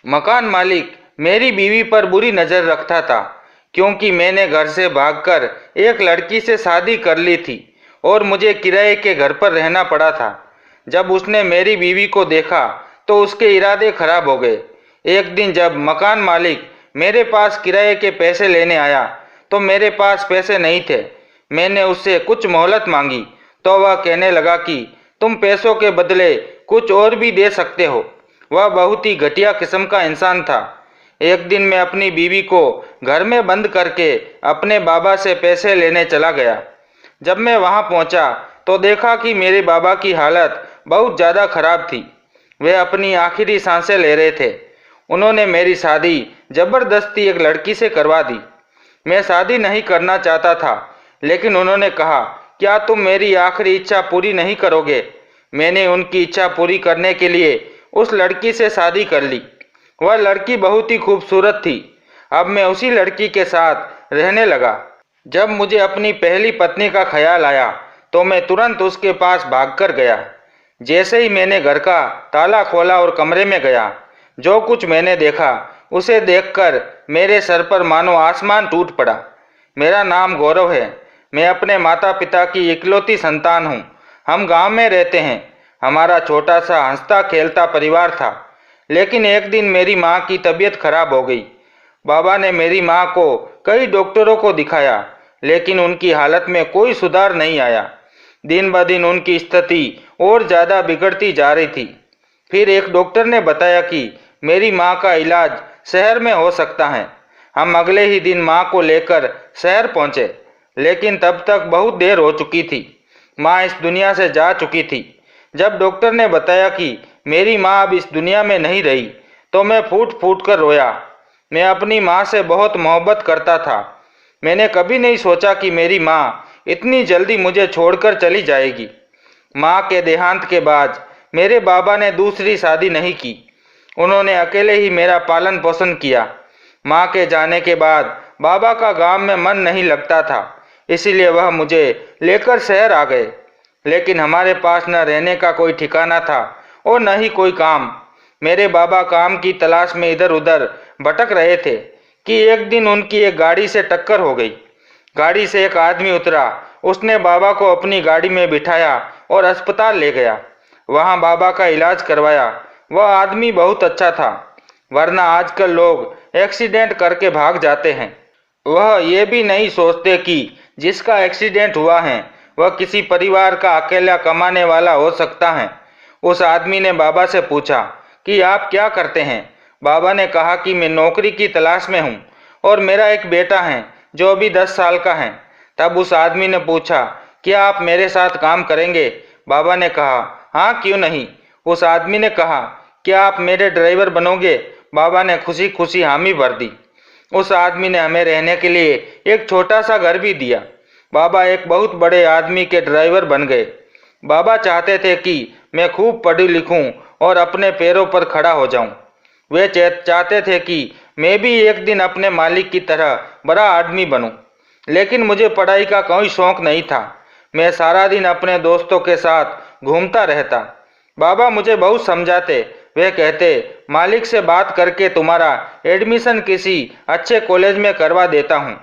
मकान मालिक मेरी बीवी पर बुरी नज़र रखता था, क्योंकि मैंने घर से भागकर एक लड़की से शादी कर ली थी और मुझे किराए के घर पर रहना पड़ा था। जब उसने मेरी बीवी को देखा तो उसके इरादे खराब हो गए। एक दिन जब मकान मालिक मेरे पास किराए के पैसे लेने आया तो मेरे पास पैसे नहीं थे। मैंने उससे कुछ मोहलत मांगी तो वह कहने लगा कि तुम पैसों के बदले कुछ और भी दे सकते हो। वह बहुत ही घटिया किस्म का इंसान था। एक दिन मैं अपनी बीवी को घर में बंद करके अपने बाबा से पैसे लेने चला गया। जब मैं वहां पहुंचा तो देखा कि मेरे बाबा की हालत बहुत ज़्यादा खराब थी। वे अपनी आखिरी सांसें ले रहे थे। उन्होंने मेरी शादी जबरदस्ती एक लड़की से करवा दी। मैं शादी नहीं करना चाहता था, लेकिन उन्होंने कहा, क्या तुम मेरी आखिरी इच्छा पूरी नहीं करोगे? मैंने उनकी इच्छा पूरी करने के लिए उस लड़की से शादी कर ली। वह लड़की बहुत ही खूबसूरत थी। अब मैं उसी लड़की के साथ रहने लगा। जब मुझे अपनी पहली पत्नी का ख्याल आया तो मैं तुरंत उसके पास भागकर गया। जैसे ही मैंने घर का ताला खोला और कमरे में गया, जो कुछ मैंने देखा उसे देखकर मेरे सर पर मानो आसमान टूट पड़ा। मेरा नाम गौरव है। मैं अपने माता पिता की इकलौती संतान हूँ। हम गांव में रहते हैं। हमारा छोटा सा हंसता खेलता परिवार था। लेकिन एक दिन मेरी माँ की तबीयत खराब हो गई। बाबा ने मेरी माँ को कई डॉक्टरों को दिखाया, लेकिन उनकी हालत में कोई सुधार नहीं आया। दिन ब दिन उनकी स्थिति और ज़्यादा बिगड़ती जा रही थी। फिर एक डॉक्टर ने बताया कि मेरी माँ का इलाज शहर में हो सकता है। हम अगले ही दिन माँ को लेकर शहर पहुँचे, लेकिन तब तक बहुत देर हो चुकी थी। माँ इस दुनिया से जा चुकी थी। जब डॉक्टर ने बताया कि मेरी माँ अब इस दुनिया में नहीं रही तो मैं फूट फूट कर रोया। मैं अपनी माँ से बहुत मोहब्बत करता था। मैंने कभी नहीं सोचा कि मेरी माँ इतनी जल्दी मुझे छोड़कर चली जाएगी। माँ के देहांत के बाद मेरे बाबा ने दूसरी शादी नहीं की। उन्होंने अकेले ही मेरा पालन पोषण किया। माँ के जाने के बाद बाबा का गांव में मन नहीं लगता था, इसीलिए वह मुझे लेकर शहर आ गए। लेकिन हमारे पास न रहने का कोई ठिकाना था और न ही कोई काम। मेरे बाबा काम की तलाश में इधर उधर भटक रहे थे कि एक दिन उनकी एक गाड़ी से टक्कर हो गई। गाड़ी से एक आदमी उतरा। उसने बाबा को अपनी गाड़ी में बिठाया और अस्पताल ले गया। वहां बाबा का इलाज करवाया। वह आदमी बहुत अच्छा था, वरना आजकल लोग एक्सीडेंट करके भाग जाते हैं। वह ये भी नहीं सोचते कि जिसका एक्सीडेंट हुआ है वह किसी परिवार का अकेला कमाने वाला हो सकता है। उस आदमी ने बाबा से पूछा कि आप क्या करते हैं? बाबा ने कहा कि मैं नौकरी की तलाश में हूँ और मेरा एक बेटा है जो अभी 10 साल का है। तब उस आदमी ने पूछा, क्या आप मेरे साथ काम करेंगे? बाबा ने कहा, हाँ क्यों नहीं। उस आदमी ने कहा, क्या आप मेरे ड्राइवर बनोगे? बाबा ने खुशी खुशी हामी भर दी। उस आदमी ने हमें रहने के लिए एक छोटा सा घर भी दिया। बाबा एक बहुत बड़े आदमी के ड्राइवर बन गए। बाबा चाहते थे कि मैं खूब पढ़ूं लिखूं और अपने पैरों पर खड़ा हो जाऊं। वे चाहते थे कि मैं भी एक दिन अपने मालिक की तरह बड़ा आदमी बनूं। लेकिन मुझे पढ़ाई का कोई शौक नहीं था। मैं सारा दिन अपने दोस्तों के साथ घूमता रहता। बाबा मुझे बहुत समझाते। वे कहते, मालिक से बात करके तुम्हारा एडमिशन किसी अच्छे कॉलेज में करवा देता हूँ।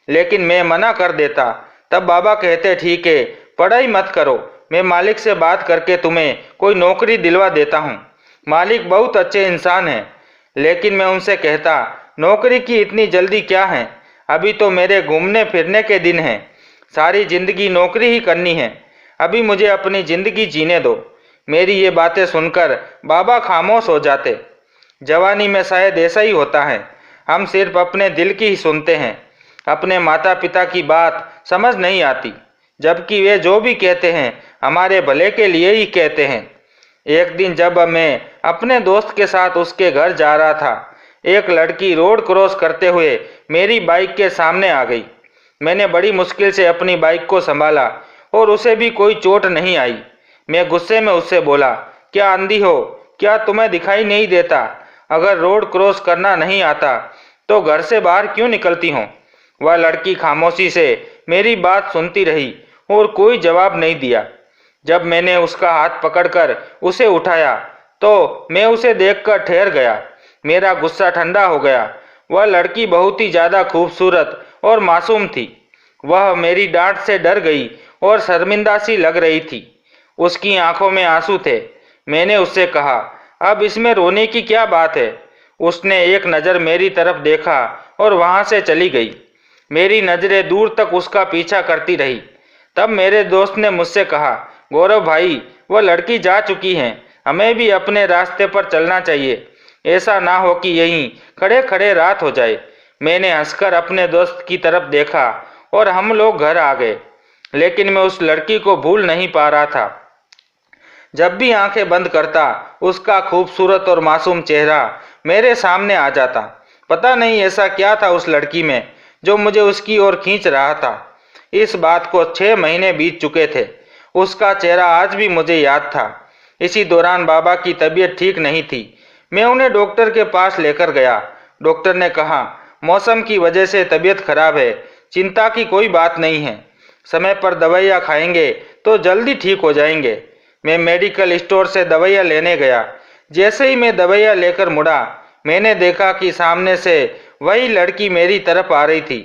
लेकिन मैं मना कर देता। तब बाबा कहते, ठीक है, पढ़ाई मत करो, मैं मालिक से बात करके तुम्हें कोई नौकरी दिलवा देता हूँ। मालिक बहुत अच्छे इंसान हैं। लेकिन मैं उनसे कहता, नौकरी की इतनी जल्दी क्या है? अभी तो मेरे घूमने फिरने के दिन हैं। सारी जिंदगी नौकरी ही करनी है। अभी मुझे अपनी जिंदगी जीने दो। मेरी ये बातें सुनकर बाबा खामोश हो जाते। जवानी में शायद ऐसा ही होता है। हम सिर्फ अपने दिल की ही सुनते हैं। अपने माता पिता की बात समझ नहीं आती, जबकि वे जो भी कहते हैं हमारे भले के लिए ही कहते हैं। एक दिन जब मैं अपने दोस्त के साथ उसके घर जा रहा था, एक लड़की रोड क्रॉस करते हुए मेरी बाइक के सामने आ गई। मैंने बड़ी मुश्किल से अपनी बाइक को संभाला और उसे भी कोई चोट नहीं आई। मैं गुस्से में उससे बोला, क्या अंधी हो? क्या तुम्हें दिखाई नहीं देता? अगर रोड क्रॉस करना नहीं आता तो घर से बाहर क्यों निकलती हो? वह लड़की खामोशी से मेरी बात सुनती रही और कोई जवाब नहीं दिया। जब मैंने उसका हाथ पकड़कर उसे उठाया तो मैं उसे देखकर ठहर गया। मेरा गुस्सा ठंडा हो गया। वह लड़की बहुत ही ज़्यादा खूबसूरत और मासूम थी। वह मेरी डांट से डर गई और शर्मिंदा सी लग रही थी। उसकी आंखों में आंसू थे। मैंने उससे कहा, अब इसमें रोने की क्या बात है? उसने एक नज़र मेरी तरफ देखा और वहाँ से चली गई। मेरी नज़रें दूर तक उसका पीछा करती रही। तब मेरे दोस्त ने मुझसे कहा, गौरव भाई, वह लड़की जा चुकी है, हमें भी अपने रास्ते पर चलना चाहिए। ऐसा ना हो कि यहीं खड़े खड़े रात हो जाए। मैंने हंसकर अपने दोस्त की तरफ देखा और हम लोग घर आ गए। लेकिन मैं उस लड़की को भूल नहीं पा रहा था। जब भी आंखें बंद करता, उसका खूबसूरत और मासूम चेहरा मेरे सामने आ जाता। पता नहीं ऐसा क्या था उस लड़की में जो मुझे उसकी ओर खींच रहा था। इस बात को 6 महीने बीत चुके थे। उसका चेहरा आज भी मुझे याद था। इसी दौरान बाबा की तबीयत ठीक नहीं थी। मैं उन्हें डॉक्टर के पास लेकर गया। डॉक्टर ने कहा, मौसम की वजह से तबीयत खराब है, चिंता की कोई बात नहीं है, समय पर दवाइयाँ खाएंगे तो जल्दी ठीक हो जाएंगे। मैं मेडिकल स्टोर से दवाइयाँ लेने गया। जैसे ही मैं दवाइयाँ लेकर मुड़ा, मैंने देखा कि सामने से वही लड़की मेरी तरफ आ रही थी।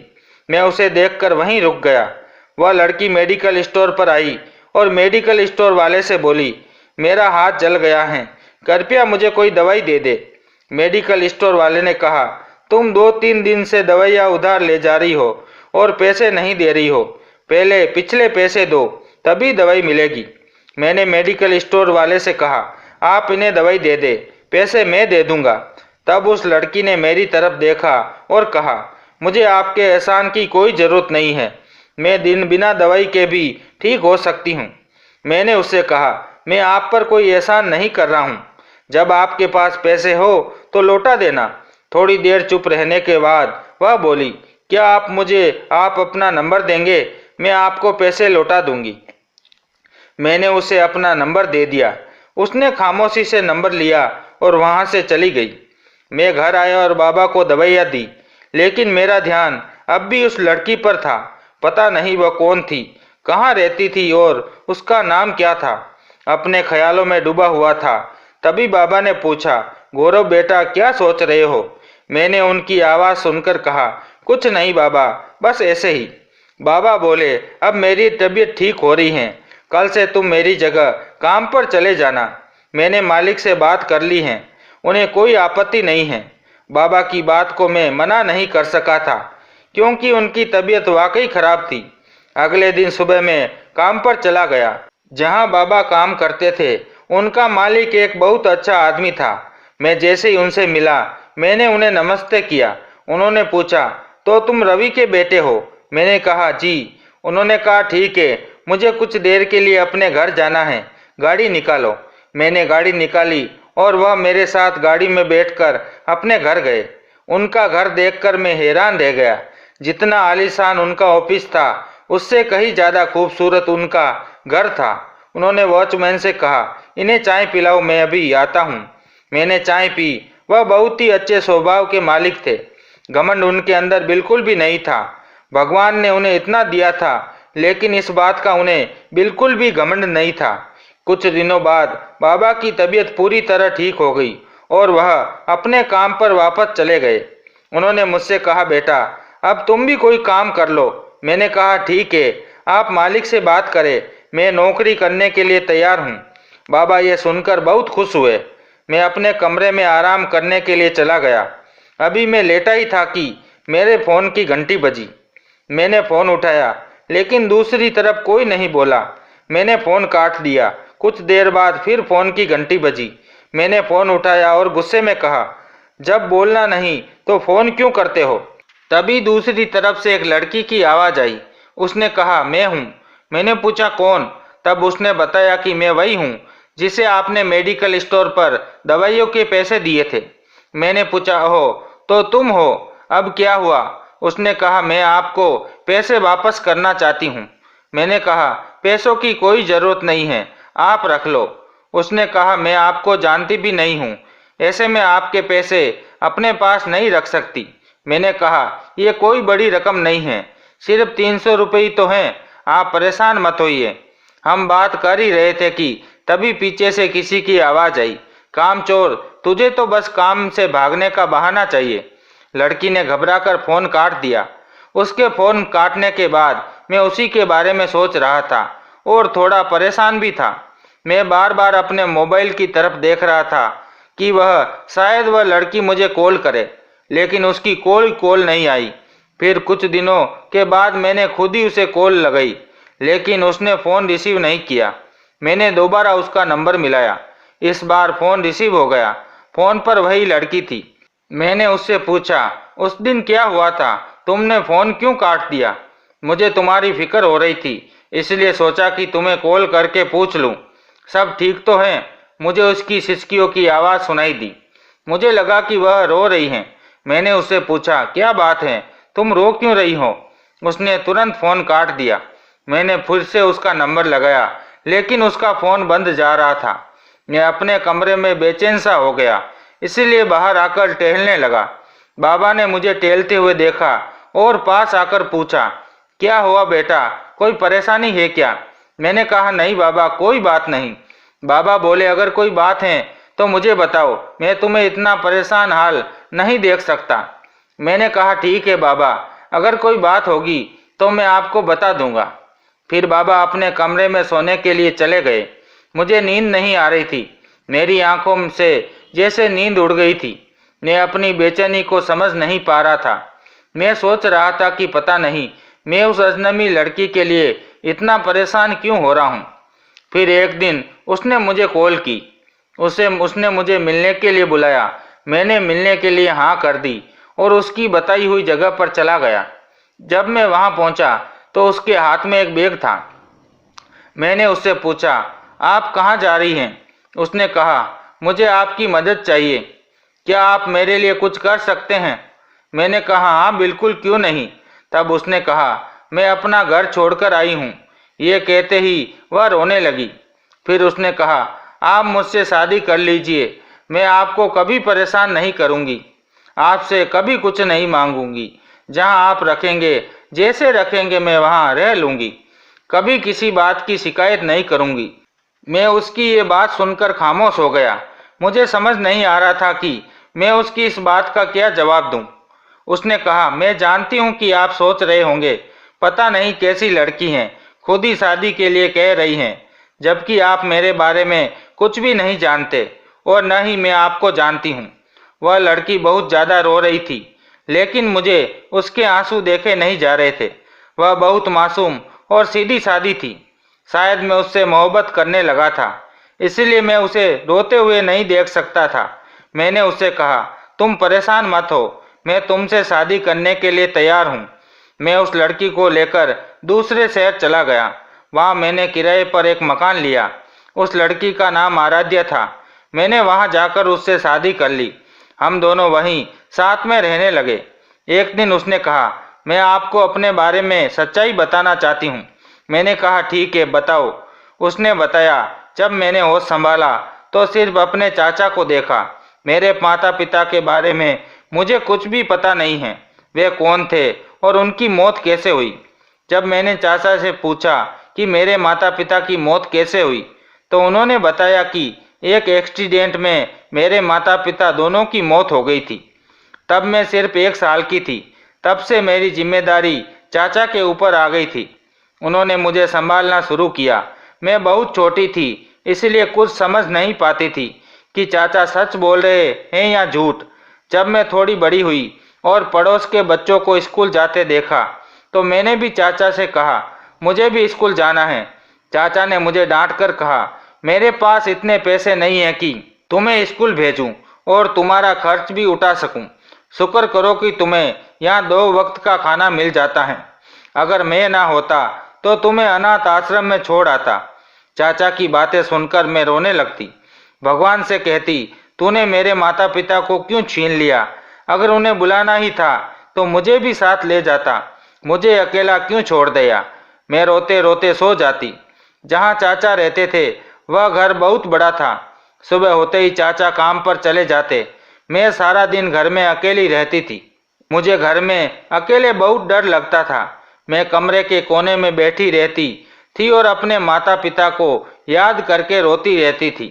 मैं उसे देखकर वहीं रुक गया। वह लड़की मेडिकल स्टोर पर आई और मेडिकल स्टोर वाले से बोली, मेरा हाथ जल गया है, कृपया मुझे कोई दवाई दे दे। मेडिकल स्टोर वाले ने कहा, तुम 2-3 दिन से दवाइयाँ उधार ले जा रही हो और पैसे नहीं दे रही हो। पहले पिछले पैसे दो, तभी दवाई मिलेगी। मैंने मेडिकल स्टोर वाले से कहा, आप इन्हें दवाई दे दे, पैसे मैं दे दूंगा। तब उस लड़की ने मेरी तरफ देखा और कहा, मुझे आपके एहसान की कोई ज़रूरत नहीं है, मैं दिन बिना दवाई के भी ठीक हो सकती हूँ। मैंने उससे कहा, मैं आप पर कोई एहसान नहीं कर रहा हूँ, जब आपके पास पैसे हो तो लौटा देना। थोड़ी देर चुप रहने के बाद वह बोली, क्या आप अपना नंबर देंगे, मैं आपको पैसे लौटा दूंगी। मैंने उसे अपना नंबर दे दिया। उसने खामोशी से नंबर लिया और वहाँ से चली गई। मैं घर आया और बाबा को दवाइयाँ दी, लेकिन मेरा ध्यान अब भी उस लड़की पर था। पता नहीं वह कौन थी, कहाँ रहती थी और उसका नाम क्या था। अपने ख्यालों में डूबा हुआ था। तभी बाबा ने पूछा, गौरव बेटा, क्या सोच रहे हो? मैंने उनकी आवाज़ सुनकर कहा, कुछ नहीं बाबा, बस ऐसे ही। बाबा बोले, अब मेरी तबीयत ठीक हो रही है, कल से तुम मेरी जगह काम पर चले जाना। मैंने मालिक से बात कर ली है, उन्हें कोई आपत्ति नहीं है। बाबा की बात को मैं मना नहीं कर सका था, क्योंकि उनकी तबीयत वाकई खराब थी। अगले दिन सुबह मैं काम पर चला गया। जहां बाबा काम करते थे, उनका मालिक एक बहुत अच्छा आदमी था। मैं जैसे ही उनसे मिला, मैंने उन्हें नमस्ते किया। उन्होंने पूछा, तो तुम रवि के बेटे हो? मैंने कहा, जी। उन्होंने कहा, ठीक है, मुझे कुछ देर के लिए अपने घर जाना है, गाड़ी निकालो। मैंने गाड़ी निकाली और वह मेरे साथ गाड़ी में बैठकर अपने घर गए। उनका घर देखकर मैं हैरान रह गया। जितना आलीशान उनका ऑफिस था, उससे कहीं ज़्यादा खूबसूरत उनका घर था। उन्होंने वॉचमैन से कहा, इन्हें चाय पिलाओ, मैं अभी आता हूँ। मैंने चाय पी। वह बहुत ही अच्छे स्वभाव के मालिक थे। घमंड उनके अंदर बिल्कुल भी नहीं था। भगवान ने उन्हें इतना दिया था, लेकिन इस बात का उन्हें बिल्कुल भी घमंड नहीं था। कुछ दिनों बाद बाबा की तबीयत पूरी तरह ठीक हो गई और वह अपने काम पर वापस चले गए। उन्होंने मुझसे कहा, बेटा, अब तुम भी कोई काम कर लो। मैंने कहा, ठीक है, आप मालिक से बात करें, मैं नौकरी करने के लिए तैयार हूँ। बाबा ये सुनकर बहुत खुश हुए। मैं अपने कमरे में आराम करने के लिए चला गया। अभी मैं लेटा ही था कि मेरे फ़ोन की घंटी बजी। मैंने फ़ोन उठाया, लेकिन दूसरी तरफ कोई नहीं बोला। मैंने फ़ोन काट दिया। कुछ देर बाद फिर फ़ोन की घंटी बजी। मैंने फ़ोन उठाया और गुस्से में कहा, जब बोलना नहीं तो फ़ोन क्यों करते हो? तभी दूसरी तरफ से एक लड़की की आवाज़ आई। उसने कहा, मैं हूँ। मैंने पूछा, कौन? तब उसने बताया कि मैं वही हूँ जिसे आपने मेडिकल स्टोर पर दवाइयों के पैसे दिए थे। मैंने पूछा, हो तो तुम हो, अब क्या हुआ? उसने कहा, मैं आपको पैसे वापस करना चाहती हूँ। मैंने कहा, पैसों की कोई ज़रूरत नहीं है, आप रख लो। उसने कहा, मैं आपको जानती भी नहीं हूँ, ऐसे में आपके पैसे अपने पास नहीं रख सकती। मैंने कहा, ये कोई बड़ी रकम नहीं है, सिर्फ 300 रुपये ही तो हैं, आप परेशान मत होइए। हम बात कर ही रहे थे कि तभी पीछे से किसी की आवाज़ आई, कामचोर, तुझे तो बस काम से भागने का बहाना चाहिए। लड़की ने घबराकर फोन काट दिया। उसके फोन काटने के बाद मैं उसी के बारे में सोच रहा था और थोड़ा परेशान भी था। मैं बार बार अपने मोबाइल की तरफ देख रहा था कि शायद वह लड़की मुझे कॉल करे, लेकिन उसकी कोई कॉल नहीं आई। फिर कुछ दिनों के बाद मैंने खुद ही उसे कॉल लगाई, लेकिन उसने फ़ोन रिसीव नहीं किया। मैंने दोबारा उसका नंबर मिलाया। इस बार फ़ोन रिसीव हो गया। फ़ोन पर वही लड़की थी। मैंने उससे पूछा, उस दिन क्या हुआ था? तुमने फ़ोन क्यों काट दिया? मुझे तुम्हारी फिक्र हो रही थी, इसलिए सोचा कि तुम्हें कॉल करके पूछ लूँ सब ठीक तो है। मुझे उसकी सिसकियों की आवाज़ सुनाई दी। मुझे लगा कि वह रो रही हैं। मैंने उससे पूछा, क्या बात है, तुम रो क्यों रही हो? उसने तुरंत फ़ोन काट दिया। मैंने फिर से उसका नंबर लगाया, लेकिन उसका फ़ोन बंद जा रहा था। मैं अपने कमरे में बेचैन सा हो गया, इसीलिए बाहर आकर टहलने लगा। बाबा ने मुझे टहलते हुए देखा और पास आकर पूछा, क्या हुआ बेटा, कोई परेशानी है क्या? मैंने कहा, नहीं बाबा, कोई बात नहीं। बाबा बोले, अगर कोई बात है तो मुझे बताओ, मैं तुम्हें इतना परेशान हाल नहीं देख सकता। मैंने कहा, ठीक है बाबा, अगर कोई बात होगी तो मैं आपको बता दूंगा। फिर बाबा अपने कमरे में सोने के लिए चले गए। मुझे नींद नहीं आ रही थी। मेरी आंखों से जैसे नींद उड़ गई थी। मैं अपनी बेचैनी को समझ नहीं पा रहा था। मैं सोच रहा था कि पता नहीं मैं उस अजनबी लड़की के लिए इतना परेशान क्यों हो रहा हूँ। फिर एक दिन उसने मुझे कॉल की। उसने मुझे मिलने के लिए बुलाया। मैंने मिलने के लिए हाँ कर दी और उसकी बताई हुई जगह पर चला गया। जब मैं वहाँ पहुँचा तो उसके हाथ में एक बैग था। मैंने उससे पूछा, आप कहाँ जा रही हैं? उसने कहा, मुझे आपकी मदद चाहिए। क्या आप मेरे लिए कुछ कर सकते हैं? मैंने कहा, हाँ बिल्कुल, क्यों नहीं। तब उसने कहा, मैं अपना घर छोड़कर आई हूँ। ये कहते ही वह रोने लगी। फिर उसने कहा, आप मुझसे शादी कर लीजिए। मैं आपको कभी परेशान नहीं करूँगी, आपसे कभी कुछ नहीं मांगूंगी। जहाँ आप रखेंगे, जैसे रखेंगे, मैं वहाँ रह लूँगी। कभी किसी बात की शिकायत नहीं करूँगी। मैं उसकी ये बात सुनकर खामोश हो गया। मुझे समझ नहीं आ रहा था कि मैं उसकी इस बात का क्या जवाब दूं। उसने कहा, मैं जानती हूं कि आप सोच रहे होंगे, पता नहीं कैसी लड़की हैं, खुद ही शादी के लिए कह रही हैं, जबकि आप मेरे बारे में कुछ भी नहीं जानते और न ही मैं आपको जानती हूं। वह लड़की बहुत ज़्यादा रो रही थी, लेकिन मुझे उसके आंसू देखे नहीं जा रहे थे। वह बहुत मासूम और सीधी सादी थी। शायद मैं उससे मोहब्बत करने लगा था, इसलिए मैं उसे रोते हुए नहीं देख सकता था। मैंने उससे कहा, तुम परेशान मत हो, मैं तुमसे शादी करने के लिए तैयार हूँ। मैं उस लड़की को लेकर दूसरे शहर चला गया। वहाँ मैंने किराए पर एक मकान लिया। उस लड़की का नाम आराध्या था। मैंने वहाँ जाकर उससे शादी कर ली। हम दोनों वहीं साथ में रहने लगे। एक दिन उसने कहा, मैं आपको अपने बारे में सच्चाई बताना चाहती हूँ। मैंने कहा, ठीक है, बताओ। उसने बताया, जब मैंने होश संभाला तो सिर्फ अपने चाचा को देखा। मेरे माता पिता के बारे में मुझे कुछ भी पता नहीं है। वे कौन थे और उनकी मौत कैसे हुई? जब मैंने चाचा से पूछा कि मेरे माता पिता की मौत कैसे हुई, तो उन्होंने बताया कि एक एक्सीडेंट में मेरे माता पिता दोनों की मौत हो गई थी। तब मैं सिर्फ 1 साल की थी। तब से मेरी जिम्मेदारी चाचा के ऊपर आ गई थी। उन्होंने मुझे संभालना शुरू किया। मैं बहुत छोटी थी, इसलिए कुछ समझ नहीं पाती थी कि चाचा सच बोल रहे हैं या झूठ। जब मैं थोड़ी बड़ी हुई और पड़ोस के बच्चों को स्कूल जाते देखा, तो मैंने भी चाचा से कहा, मुझे भी स्कूल जाना है। चाचा ने मुझे डांट कर कहा, मेरे पास इतने पैसे नहीं हैं कि तुम्हें स्कूल भेजूं और तुम्हारा खर्च भी उठा सकूं। शुक्र करो कि तुम्हें यहाँ 2 वक्त का खाना मिल जाता है। अगर मैं ना होता तो तुम्हें अनाथ आश्रम में छोड़ आता। चाचा की बातें सुनकर मैं रोने लगती। भगवान से कहती, तूने मेरे माता पिता को क्यों छीन लिया? अगर उन्हें बुलाना ही था तो मुझे भी साथ ले जाता। मुझे अकेला क्यों छोड़ दिया? मैं रोते रोते सो जाती। जहाँ चाचा रहते थे वह घर बहुत बड़ा था। सुबह होते ही चाचा काम पर चले जाते। मैं सारा दिन घर में अकेली रहती थी। मुझे घर में अकेले बहुत डर लगता था। मैं कमरे के कोने में बैठी रहती थी और अपने माता पिता को याद करके रोती रहती थी।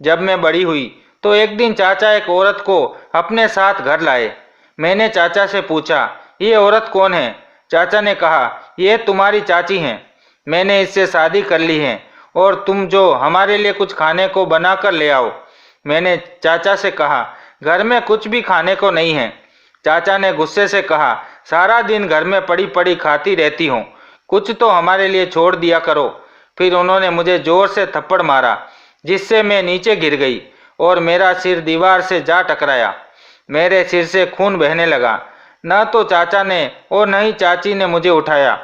जब मैं बड़ी हुई तो एक दिन चाचा एक औरत को अपने साथ घर लाए। मैंने चाचा से पूछा, ये औरत कौन है? चाचा ने कहा, ये तुम्हारी चाची हैं। मैंने इससे शादी कर ली है और तुम जो हमारे लिए कुछ खाने को बना कर ले आओ। मैंने चाचा से कहा, घर में कुछ भी खाने को नहीं है। चाचा ने गुस्से से कहा, सारा दिन घर में पड़ी पड़ी खाती रहती हूँ, कुछ तो हमारे लिए छोड़ दिया करो। फिर उन्होंने मुझे जोर से थप्पड़ मारा, जिससे मैं नीचे गिर गई और मेरा सिर दीवार से जा टकराया। मेरे सिर से खून बहने लगा। न तो चाचा ने और न ही चाची ने मुझे उठाया।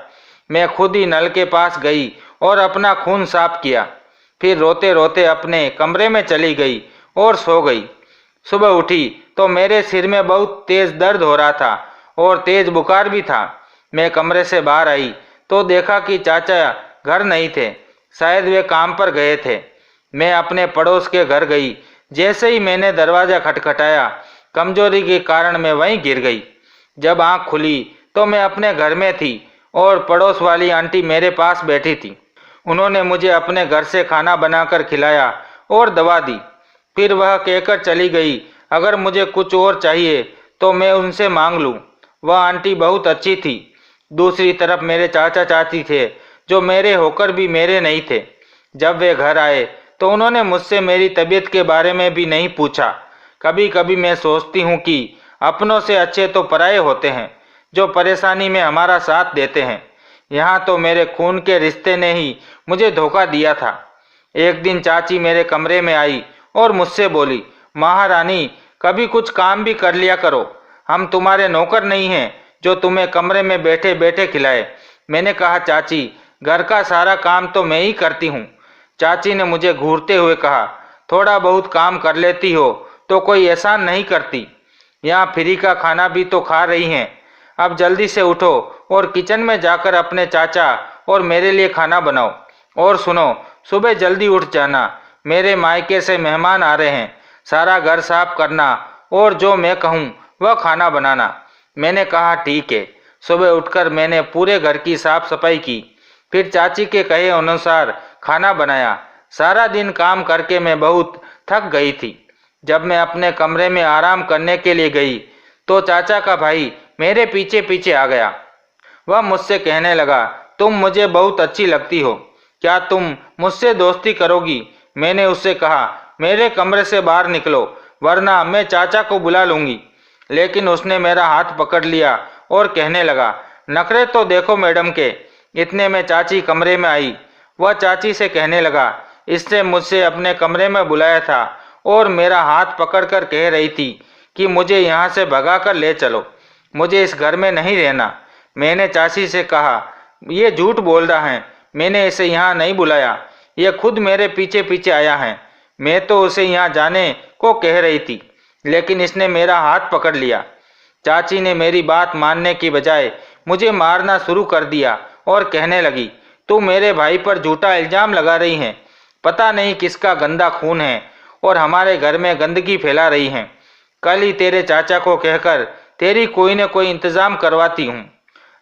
मैं खुद ही नल के पास गई और अपना खून साफ किया। फिर रोते रोते अपने कमरे में चली गई और सो गई। सुबह उठी तो मेरे सिर में बहुत तेज दर्द हो रहा था और तेज बुखार भी था। मैं कमरे से बाहर आई तो देखा कि चाचा घर नहीं थे, शायद वे काम पर गए थे। मैं अपने पड़ोस के घर गई। जैसे ही मैंने दरवाज़ा खटखटाया, कमजोरी के कारण मैं वहीं गिर गई। जब आंख खुली तो मैं अपने घर में थी और पड़ोस वाली आंटी मेरे पास बैठी थी। उन्होंने मुझे अपने घर से खाना बनाकर खिलाया और दवा दी। फिर वह कहकर चली गई, अगर मुझे कुछ और चाहिए तो मैं उनसे मांग लूँ। वह आंटी बहुत अच्छी थी। दूसरी तरफ मेरे चाचा चाची थे, जो मेरे होकर भी मेरे नहीं थे। जब वे घर आए तो उन्होंने मुझसे मेरी तबीयत के बारे में भी नहीं पूछा। कभी कभी मैं सोचती हूँ कि अपनों से अच्छे तो पराये होते हैं, जो परेशानी में हमारा साथ देते हैं। यहाँ तो मेरे खून के रिश्ते ने ही मुझे धोखा दिया था। एक दिन चाची मेरे कमरे में आई और मुझसे बोली, महारानी, कभी कुछ काम भी कर लिया करो। हम तुम्हारे नौकर नहीं हैं जो तुम्हें कमरे में बैठे बैठे खिलाए। मैंने कहा, चाची, घर का सारा काम तो मैं ही करती हूँ। चाची ने मुझे घूरते हुए कहा, थोड़ा बहुत काम कर लेती हो तो कोई एहसान नहीं करती। यहाँ फ्री का खाना भी तो खा रही हैं। अब जल्दी से उठो और किचन में जाकर अपने चाचा और मेरे लिए खाना बनाओ। और सुनो, सुबह जल्दी उठ जाना, मेरे मायके से मेहमान आ रहे हैं। सारा घर साफ करना और जो मैं कहूँ वह खाना बनाना। मैंने कहा, ठीक है। सुबह उठकर मैंने पूरे घर की साफ सफाई की। फिर चाची के कहे अनुसार खाना बनाया। सारा दिन काम करके मैं बहुत थक गई थी। जब मैं अपने कमरे में आराम करने के लिए गई तो चाचा का भाई मेरे पीछे पीछे आ गया। वह मुझसे कहने लगा, तुम मुझे बहुत अच्छी लगती हो, क्या तुम मुझसे दोस्ती करोगी? मैंने उससे कहा, मेरे कमरे से बाहर निकलो, वरना मैं चाचा को बुला लूँगी। लेकिन उसने मेरा हाथ पकड़ लिया और कहने लगा, नखरे तो देखो मैडम के। इतने में चाची कमरे में आई। वह चाची से कहने लगा, इसने मुझसे अपने कमरे में बुलाया था और मेरा हाथ पकड़कर कह रही थी कि मुझे यहाँ से भगा कर ले चलो, मुझे इस घर में नहीं रहना। मैंने चाची से कहा, ये झूठ बोल रहा है, मैंने इसे यहाँ नहीं बुलाया, ये खुद मेरे पीछे पीछे आया है। मैं तो उसे यहाँ जाने को कह रही थी, लेकिन इसने मेरा हाथ पकड़ लिया। चाची ने मेरी बात मानने की बजाय मुझे मारना शुरू कर दिया और कहने लगी, तू मेरे भाई पर झूठा इल्जाम लगा रही है। पता नहीं किसका गंदा खून है और हमारे घर में गंदगी फैला रही है। कल ही तेरे चाचा को कहकर तेरी कोई न कोई इंतजाम करवाती हूँ,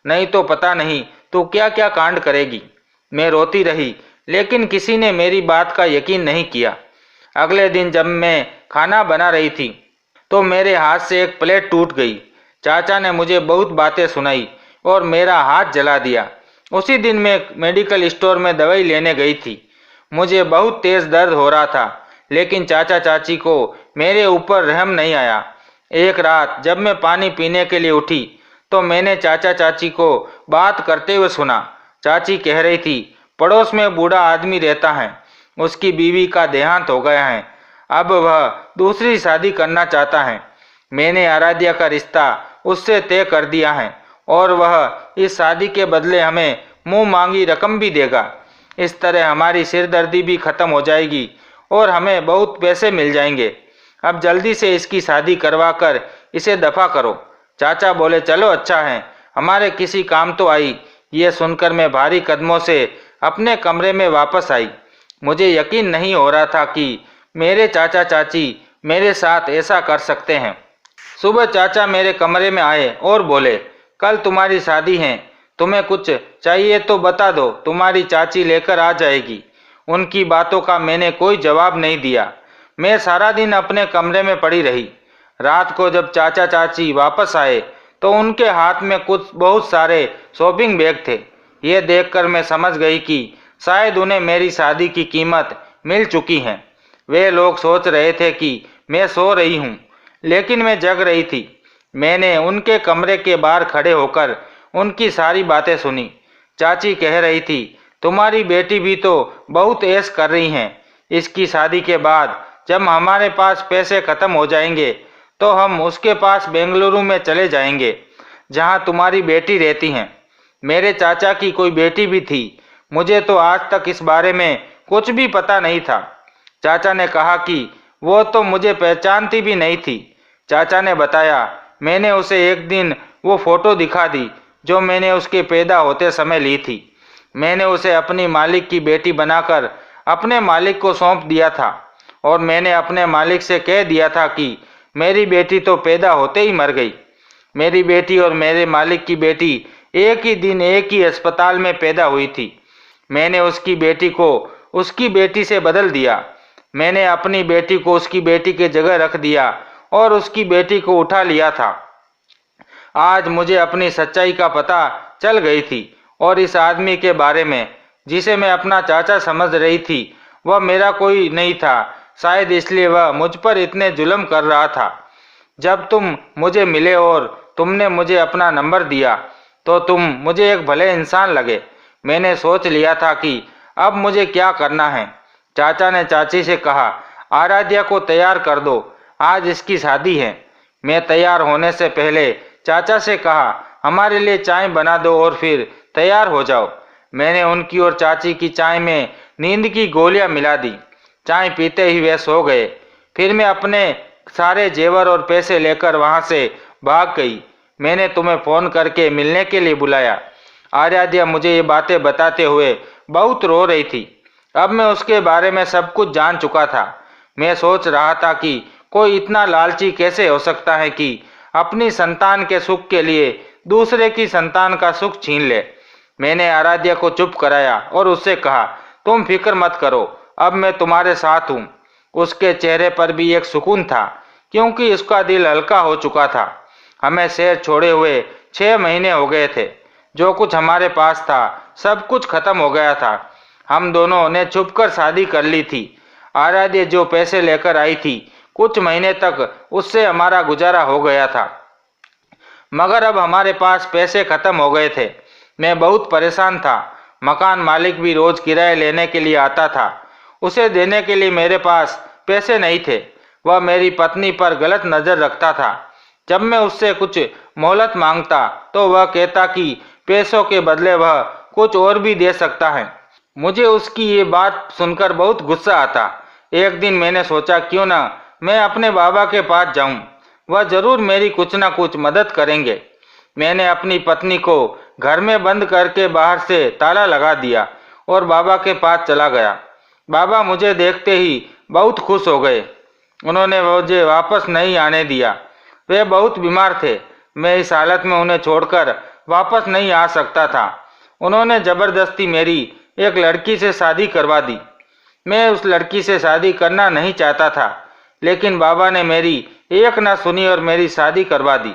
नहीं तो पता नहीं तू क्या क्या कांड करेगी। मैं रोती रही, लेकिन किसी ने मेरी बात का यकीन नहीं किया। अगले दिन जब मैं खाना बना रही थी तो मेरे हाथ से एक प्लेट टूट गई। चाचा ने मुझे बहुत बातें सुनाई और मेरा हाथ जला दिया। उसी दिन मैं मेडिकल स्टोर में दवाई लेने गई थी। मुझे बहुत तेज़ दर्द हो रहा था, लेकिन चाचा चाची को मेरे ऊपर रहम नहीं आया। एक रात जब मैं पानी पीने के लिए उठी तो मैंने चाचा चाची को बात करते हुए सुना। चाची कह रही थी, पड़ोस में बूढ़ा आदमी रहता है, उसकी बीवी का देहांत हो गया है, अब वह दूसरी शादी करना चाहता है। मैंने आराध्या का रिश्ता उससे तय कर दिया है और वह इस शादी के बदले हमें मुंह मांगी रकम भी देगा। इस तरह हमारी सिरदर्दी भी खत्म हो जाएगी और हमें बहुत पैसे मिल जाएंगे। अब जल्दी से इसकी शादी करवा कर इसे दफा करो। चाचा बोले, चलो अच्छा है, हमारे किसी काम तो आई। ये सुनकर मैं भारी कदमों से अपने कमरे में वापस आई। मुझे यकीन नहीं हो रहा था कि मेरे चाचा चाची मेरे साथ ऐसा कर सकते हैं। सुबह चाचा मेरे कमरे में आए और बोले, कल तुम्हारी शादी है, तुम्हें कुछ चाहिए तो बता दो, तुम्हारी चाची लेकर आ जाएगी। उनकी बातों का मैंने कोई जवाब नहीं दिया। मैं सारा दिन अपने कमरे में पड़ी रही। रात को जब चाचा चाची वापस आए तो उनके हाथ में कुछ बहुत सारे शॉपिंग बैग थे। ये देखकर मैं समझ गई कि शायद उन्हें मेरी शादी की कीमत मिल चुकी है। वे लोग सोच रहे थे कि मैं सो रही हूँ, लेकिन मैं जग रही थी। मैंने उनके कमरे के बाहर खड़े होकर उनकी सारी बातें सुनी। चाची कह रही थी, तुम्हारी बेटी भी तो बहुत ऐश कर रही हैं। इसकी शादी के बाद जब हमारे पास पैसे खत्म हो जाएंगे तो हम उसके पास बेंगलुरु में चले जाएंगे, जहाँ तुम्हारी बेटी रहती हैं। मेरे चाचा की कोई बेटी भी थी। मुझे तो आज तक इस बारे में कुछ भी पता नहीं था। चाचा ने कहा कि वो तो मुझे पहचानती भी नहीं थी। चाचा ने बताया, मैंने उसे एक दिन वो फोटो दिखा दी जो मैंने उसके पैदा होते समय ली थी। मैंने उसे अपनी मालिक की बेटी बनाकर अपने मालिक को सौंप दिया था और मैंने अपने मालिक से कह दिया था कि मेरी बेटी तो पैदा होते ही मर गई। मेरी बेटी और मेरे मालिक की बेटी एक ही दिन एक ही अस्पताल में पैदा हुई थी। मैंने उसकी बेटी को उसकी बेटी से बदल दिया। मैंने अपनी बेटी को उसकी बेटी के जगह रख दिया और उसकी बेटी को उठा लिया था। आज मुझे अपनी सच्चाई का पता चल गई थी और इस आदमी के बारे में जिसे मैं अपना चाचा समझ रही थी, वह मेरा कोई नहीं था। शायद इसलिए वह मुझ पर इतने जुल्म कर रहा था। जब तुम मुझे मिले और तुमने मुझे अपना नंबर दिया तो तुम मुझे एक भले इंसान लगे। मैंने सोच लिया था कि अब मुझे क्या करना है। चाचा ने चाची से कहा, आराध्या को तैयार कर दो, आज इसकी शादी है। मैं तैयार होने से पहले चाचा से कहा, हमारे लिए चाय बना दो और फिर तैयार हो जाओ। मैंने उनकी और चाची की चाय में नींद की गोलियां मिला दी। चाय पीते ही वे सो गए। फिर मैं अपने सारे जेवर और पैसे लेकर वहां से भाग गई। मैंने तुम्हें फ़ोन करके मिलने के लिए बुलाया। आराध्या मुझे ये बातें बताते हुए बहुत रो रही थी। अब मैं उसके बारे में सब कुछ जान चुका था। मैं सोच रहा था कि कोई इतना लालची कैसे हो सकता है कि अपनी संतान के सुख के लिए दूसरे की संतान का सुख छीन ले। मैंने आराध्या को चुप कराया और उससे कहा, तुम फिक्र मत करो, अब मैं तुम्हारे साथ हूँ। उसके चेहरे पर भी एक सुकून था, क्योंकि उसका दिल हल्का हो चुका था। हमें शहर छोड़े हुए 6 महीने हो गए थे। जो कुछ हमारे पास था सब कुछ खत्म हो गया था। हम दोनों ने छुपकर शादी कर ली थी। आराध्या जो पैसे लेकर आई थी, कुछ महीने तक उससे हमारा गुजारा हो गया था, मगर अब हमारे पास पैसे खत्म हो गए थे। मैं बहुत परेशान था। मकान मालिक भी रोज किराया लेने के लिए आता था। उसे देने के लिए मेरे पास पैसे नहीं थे। वह मेरी पत्नी पर गलत नज़र रखता था। जब मैं उससे कुछ मोहलत मांगता तो वह कहता कि पैसों के बदले वह कुछ और भी दे सकता है। मुझे उसकी ये बात सुनकर बहुत गुस्सा आता। एक दिन मैंने सोचा, क्यों ना मैं अपने बाबा के पास जाऊं, वह जरूर मेरी कुछ ना कुछ मदद करेंगे। मैंने अपनी पत्नी को घर में बंद करके बाहर से ताला लगा दिया और बाबा के पास चला गया। बाबा मुझे देखते ही बहुत खुश हो गए। उन्होंने मुझे वापस नहीं आने दिया। वे बहुत बीमार थे। मैं इस हालत में उन्हें छोड़कर वापस नहीं आ सकता था। उन्होंने जबरदस्ती मेरी एक लड़की से शादी करवा दी। मैं उस लड़की से शादी करना नहीं चाहता था, लेकिन बाबा ने मेरी एक ना सुनी और मेरी शादी करवा दी।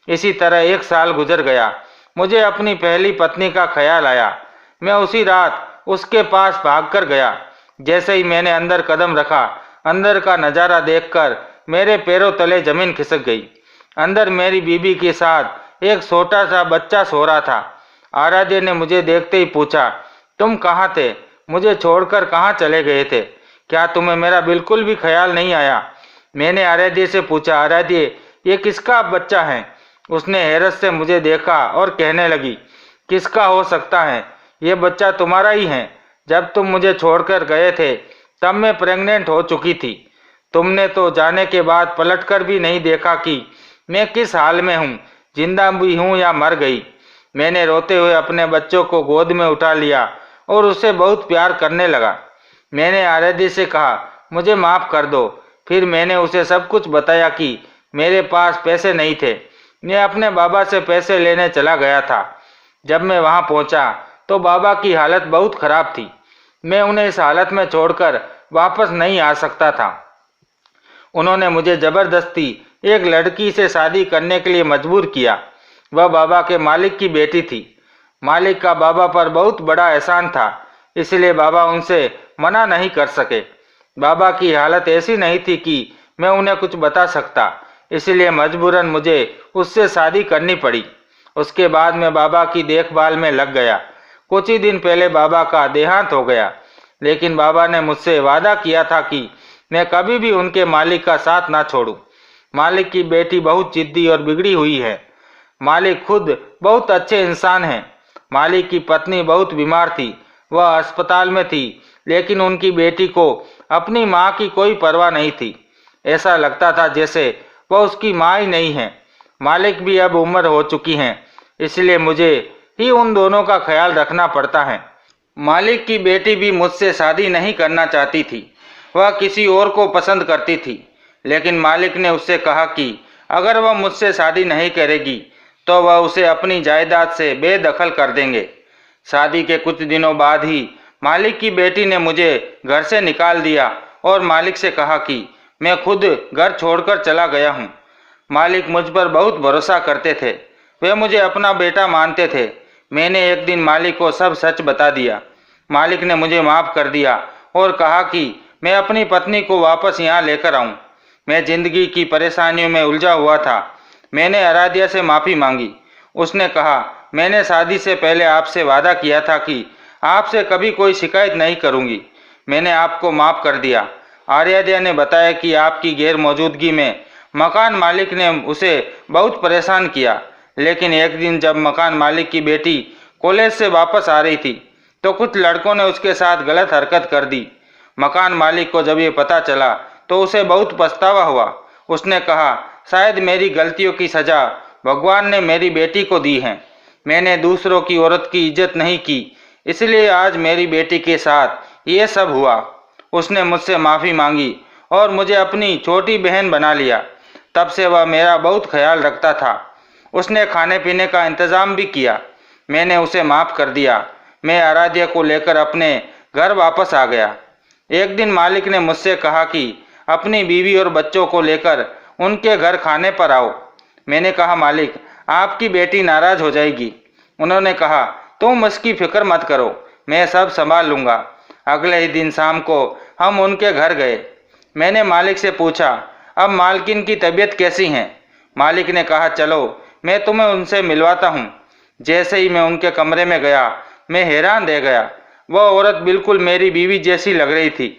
इसी तरह 1 साल गुजर गया। मुझे अपनी पहली पत्नी का ख्याल आया। मैं उसी रात उसके पास भागकर गया। जैसे ही मैंने अंदर कदम रखा, अंदर का नज़ारा देखकर मेरे पैरों तले जमीन खिसक गई। अंदर मेरी बीबी के साथ एक छोटा सा बच्चा सो रहा था। आराध्य ने मुझे देखते ही पूछा, तुम कहाँ थे? मुझे छोड़कर कहाँ चले गए थे? क्या तुम्हें मेरा बिल्कुल भी ख्याल नहीं आया? मैंने आराध्य से पूछा, आराध्य ये किसका बच्चा है? उसने हैरत से मुझे देखा और कहने लगी, किसका हो सकता है, ये बच्चा तुम्हारा ही है। जब तुम मुझे छोड़कर गए थे तब मैं प्रेग्नेंट हो चुकी थी। तुमने तो जाने के बाद पलटकर भी नहीं देखा कि मैं किस हाल में हूँ, जिंदा भी हूँ या मर गई। मैंने रोते हुए अपने बच्चों को गोद में उठा लिया और उससे बहुत प्यार करने लगा। मैंने आराध्य से कहा, मुझे माफ़ कर दो। फिर मैंने उसे सब कुछ बताया कि मेरे पास पैसे नहीं थे। मैं अपने बाबा से पैसे लेने चला गया था। जब मैं वहां पहुंचा तो बाबा की हालत बहुत खराब थी। मैं उन्हें इस हालत में छोड़कर वापस नहीं आ सकता था। उन्होंने मुझे ज़बरदस्ती एक लड़की से शादी करने के लिए मजबूर किया। वह बाबा के मालिक की बेटी थी। मालिक का बाबा पर बहुत बड़ा एहसान था, इसलिए बाबा उनसे मना नहीं कर सके। बाबा की हालत ऐसी नहीं थी कि मैं उन्हें कुछ बता सकता, इसलिए मजबूरन मुझे उससे शादी करनी पड़ी। उसके बाद मैं बाबा की देखभाल में लग गया। कुछ ही दिन पहले बाबा का देहांत हो गया, लेकिन बाबा ने मुझसे वादा किया था कि मैं कभी भी उनके मालिक का साथ ना छोड़ूं। मालिक की बेटी बहुत जिद्दी और बिगड़ी हुई है। मालिक खुद बहुत अच्छे इंसान हैं। मालिक की पत्नी बहुत बीमार थी, वह अस्पताल में थी, लेकिन उनकी बेटी को अपनी माँ की कोई परवाह नहीं थी। ऐसा लगता था जैसे वह उसकी माँ ही नहीं है। मालिक भी अब उम्र हो चुकी हैं, इसलिए मुझे ही उन दोनों का ख्याल रखना पड़ता है। मालिक की बेटी भी मुझसे शादी नहीं करना चाहती थी, वह किसी और को पसंद करती थी। लेकिन मालिक ने उससे कहा कि अगर वह मुझसे शादी नहीं करेगी तो वह उसे अपनी जायदाद से बेदखल कर देंगे। शादी के कुछ दिनों बाद ही मालिक की बेटी ने मुझे घर से निकाल दिया और मालिक से कहा कि मैं खुद घर छोड़कर चला गया हूँ। मालिक मुझ पर बहुत भरोसा करते थे, वे मुझे अपना बेटा मानते थे। मैंने एक दिन मालिक को सब सच बता दिया। मालिक ने मुझे माफ़ कर दिया और कहा कि मैं अपनी पत्नी को वापस यहाँ लेकर आऊँ। मैं जिंदगी की परेशानियों में उलझा हुआ था। मैंने आराध्या से माफ़ी मांगी। उसने कहा, मैंने शादी से पहले आपसे वादा किया था कि आपसे कभी कोई शिकायत नहीं करूँगी। मैंने आपको माफ़ कर दिया। आराध्या ने बताया कि आपकी गैर मौजूदगी में मकान मालिक ने उसे बहुत परेशान किया, लेकिन एक दिन जब मकान मालिक की बेटी कॉलेज से वापस आ रही थी तो कुछ लड़कों ने उसके साथ गलत हरकत कर दी। मकान मालिक को जब ये पता चला तो उसे बहुत पछतावा हुआ। उसने कहा, शायद मेरी गलतियों की सज़ा भगवान ने मेरी बेटी को दी है। मैंने दूसरों की औरत की इज्जत नहीं की, इसलिए आज मेरी बेटी के साथ ये सब हुआ। उसने मुझसे माफ़ी मांगी और मुझे अपनी छोटी बहन बना लिया। तब से वह मेरा बहुत ख्याल रखता था। उसने खाने पीने का इंतज़ाम भी किया। मैंने उसे माफ़ कर दिया। मैं आराध्या को लेकर अपने घर वापस आ गया। एक दिन मालिक ने मुझसे कहा कि अपनी बीवी और बच्चों को लेकर उनके घर खाने पर आओ। मैंने कहा, मालिक, आपकी बेटी नाराज़ हो जाएगी। उन्होंने कहा, तुम उसकी फिक्र मत करो, मैं सब संभाल लूँगा। अगले ही दिन शाम को हम उनके घर गए। मैंने मालिक से पूछा, अब मालकिन की तबीयत कैसी है? मालिक ने कहा, चलो मैं तुम्हें उनसे मिलवाता हूँ। जैसे ही मैं उनके कमरे में गया, मैं हैरान रह गया। वह औरत बिल्कुल मेरी बीवी जैसी लग रही थी।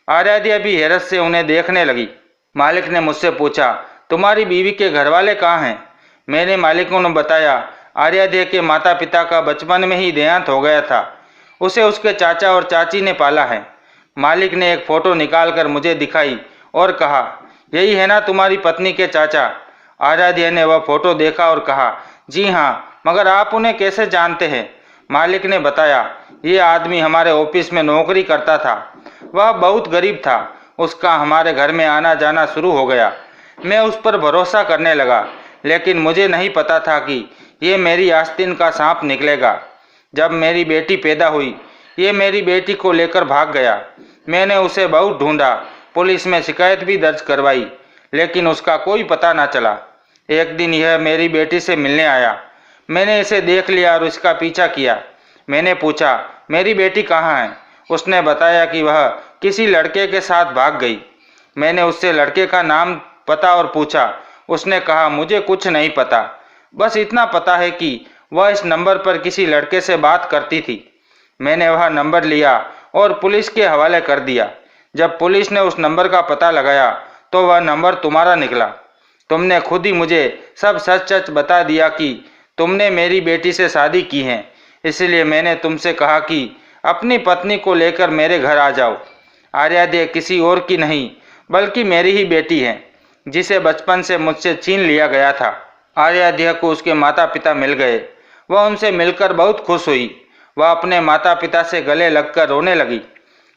आराध्या भी हैरत से उन्हें देखने लगी। मालिक ने मुझसे पूछा, तुम्हारी बीवी के घरवाले कहाँ हैं? मैंने मालिक को बताया, आराध्या के माता पिता का बचपन में ही देहांत हो गया था। उसे उसके चाचा और चाची ने पाला है। मालिक ने एक फ़ोटो निकालकर मुझे दिखाई और कहा, यही है ना तुम्हारी पत्नी के चाचा? आराध्या ने वह फ़ोटो देखा और कहा, जी हाँ, मगर आप उन्हें कैसे जानते हैं? मालिक ने बताया, ये आदमी हमारे ऑफिस में नौकरी करता था। वह बहुत गरीब था। उसका हमारे घर में आना जाना शुरू हो गया। मैं उस पर भरोसा करने लगा, लेकिन मुझे नहीं पता था कि ये मेरी आस्तीन का सांप निकलेगा। जब मेरी बेटी पैदा हुई, ये मेरी बेटी को लेकर भाग गया। मैंने उसे बहुत ढूंढा, पुलिस में शिकायत भी दर्ज करवाई, लेकिन उसका कोई पता ना चला। एक दिन यह मेरी बेटी से मिलने आया। मैंने इसे देख लिया और इसका पीछा किया। मैंने पूछा, मेरी बेटी कहाँ है? उसने बताया कि वह किसी लड़के के साथ भाग गई। मैंने उससे लड़के का नाम पता और पूछा। उसने कहा, मुझे कुछ नहीं पता, बस इतना पता है कि वह इस नंबर पर किसी लड़के से बात करती थी। मैंने वह नंबर लिया और पुलिस के हवाले कर दिया। जब पुलिस ने उस नंबर का पता लगाया तो वह नंबर तुम्हारा निकला। तुमने खुद ही मुझे सब सच सच बता दिया कि तुमने मेरी बेटी से शादी की है, इसलिए मैंने तुमसे कहा कि अपनी पत्नी को लेकर मेरे घर आ जाओ। आराध्या किसी और की नहीं बल्कि मेरी ही बेटी है, जिसे बचपन से मुझसे छीन लिया गया था। आराध्या को उसके माता पिता मिल गए। वह उनसे मिलकर बहुत खुश हुई। वह अपने माता पिता से गले लगकर रोने लगी।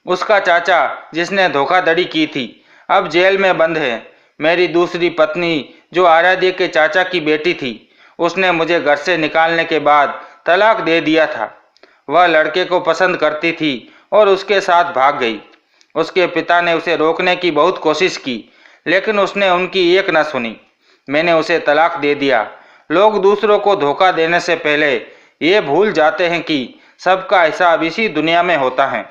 उसका चाचा, जिसने धोखाधड़ी की थी, अब जेल में बंद है। मेरी दूसरी पत्नी, जो आराध्या के चाचा की बेटी थी, उसने मुझे घर से निकालने के बाद तलाक दे दिया था। वह लड़के को पसंद करती थी और उसके साथ भाग गई। उसके पिता ने उसे रोकने की बहुत कोशिश की, लेकिन उसने उनकी एक न सुनी। मैंने उसे तलाक दे दिया। लोग दूसरों को धोखा देने से पहले ये भूल जाते हैं कि सबका हिसाब इसी दुनिया में होता है।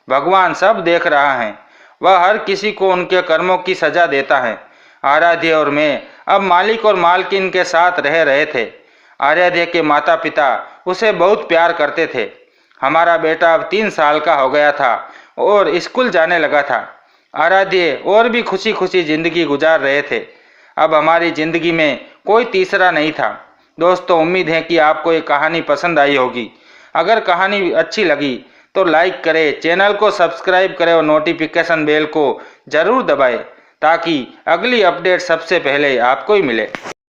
भगवान सब देख रहा है, वह हर किसी को उनके कर्मों की सजा देता है। आराध्य और मैं अब मालिक और मालकिन के साथ रह रहे थे। आराध्य के माता पिता उसे बहुत प्यार करते थे। हमारा बेटा अब 3 साल का हो गया था और स्कूल जाने लगा था। आराध्य और भी खुशी खुशी जिंदगी गुजार रहे थे। अब हमारी जिंदगी में कोई तीसरा नहीं था। दोस्तों, उम्मीद है कि आपको ये कहानी पसंद आई होगी। अगर कहानी अच्छी लगी तो लाइक करें, चैनल को सब्सक्राइब करें और नोटिफिकेशन बेल को ज़रूर दबाएं ताकि अगली अपडेट सबसे पहले आपको ही मिले।